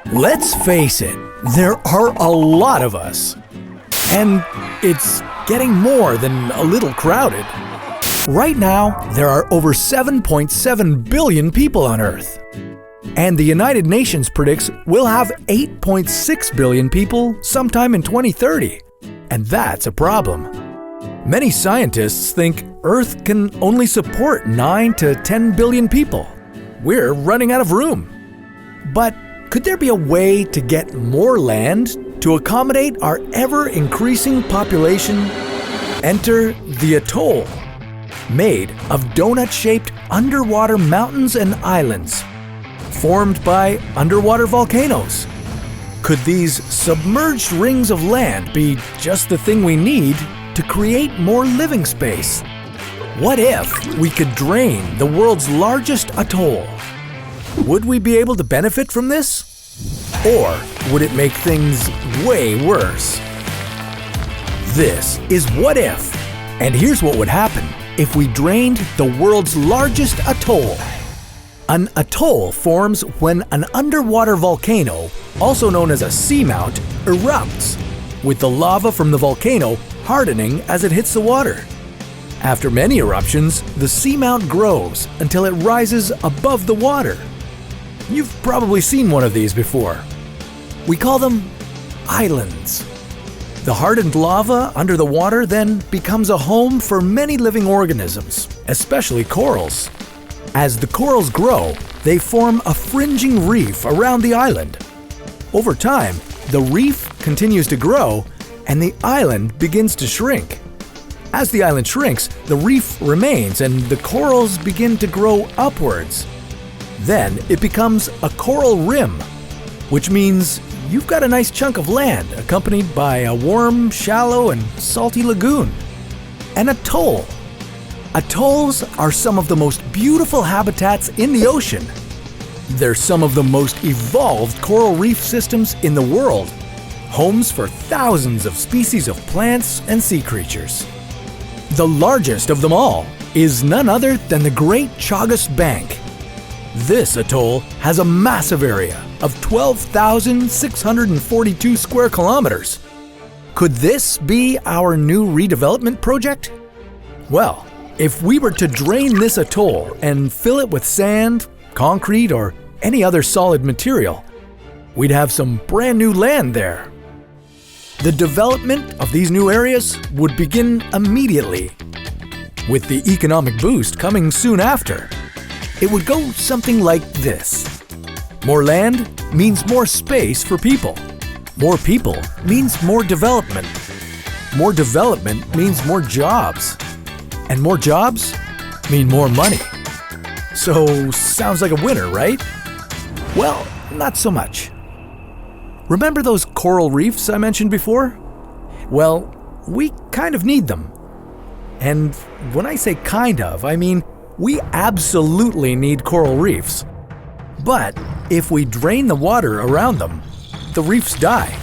Let's face it, there are a lot of us. And it's getting more than a little crowded. Right now, there are over 7.7 billion people on Earth. And the United Nations predicts we'll have 8.6 billion people sometime in 2030. And that's a problem. Many scientists think Earth can only support 9 to 10 billion people. We're running out of room. But could there be a way to get more land to accommodate our ever-increasing population? Enter the atoll, made of donut-shaped underwater mountains and islands, formed by underwater volcanoes. Could these submerged rings of land be just the thing we need to create more living space? What if we could drain the world's largest atoll? Would we be able to benefit from this? Or would it make things way worse? This is What If, and here's what would happen if we drained the world's largest atoll. An atoll forms when an underwater volcano, also known as a seamount, erupts, with the lava from the volcano hardening as it hits the water. After many eruptions, the seamount grows until it rises above the water. You've probably seen one of these before. We call them islands. The hardened lava under the water then becomes a home for many living organisms, especially corals. As the corals grow, they form a fringing reef around the island. Over time, the reef continues to grow and the island begins to shrink. As the island shrinks, the reef remains and the corals begin to grow upwards. Then it becomes a coral rim, which means you've got a nice chunk of land accompanied by a warm, shallow, and salty lagoon. An atoll. Atolls are some of the most beautiful habitats in the ocean. They're some of the most evolved coral reef systems in the world, homes for thousands of species of plants and sea creatures. The largest of them all is none other than the Great Chagas Bank. This atoll has a massive area of 12,642 square kilometers. Could this be our new redevelopment project? Well, if we were to drain this atoll and fill it with sand, concrete, or any other solid material, we'd have some brand new land there. The development of these new areas would begin immediately, with the economic boost coming soon after. It would go something like this. More land means more space for people. More people means more development. More development means more jobs. And more jobs mean more money. So, sounds like a winner, right? Well, not so much. Remember those coral reefs I mentioned before? Well, we kind of need them. And when I say kind of, I mean we absolutely need coral reefs. But if we drain the water around them, the reefs die.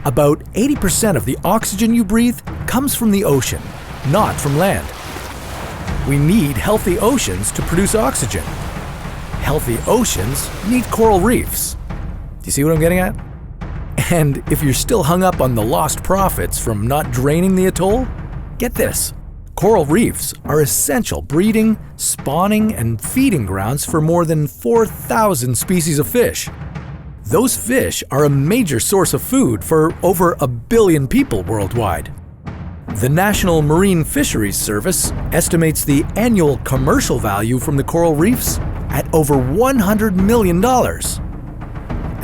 About 80% of the oxygen you breathe comes from the ocean, not from land. We need healthy oceans to produce oxygen. Healthy oceans need coral reefs. Do you see what I'm getting at? And if you're still hung up on the lost profits from not draining the atoll, get this. Coral reefs are essential breeding, spawning, and feeding grounds for more than 4,000 species of fish. Those fish are a major source of food for over 1 billion people worldwide. The National Marine Fisheries Service estimates the annual commercial value from the coral reefs at over $100 million.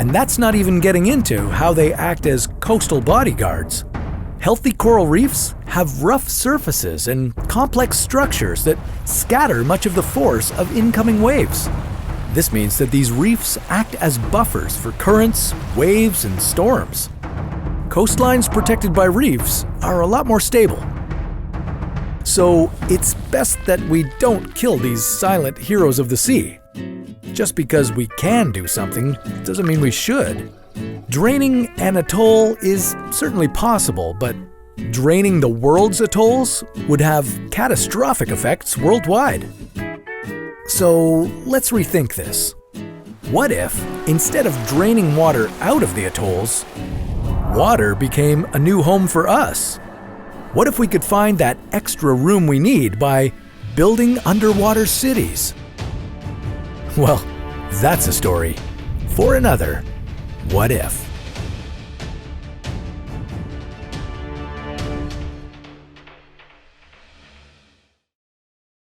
And that's not even getting into how they act as coastal bodyguards. Healthy coral reefs have rough surfaces and complex structures that scatter much of the force of incoming waves. This means that these reefs act as buffers for currents, waves, and storms. Coastlines protected by reefs are a lot more stable. So it's best that we don't kill these silent heroes of the sea. Just because we can do something doesn't mean we should. Draining an atoll is certainly possible, but draining the world's atolls would have catastrophic effects worldwide. So let's rethink this. What if, instead of draining water out of the atolls, water became a new home for us? What if we could find that extra room we need by building underwater cities? Well, that's a story for another What If.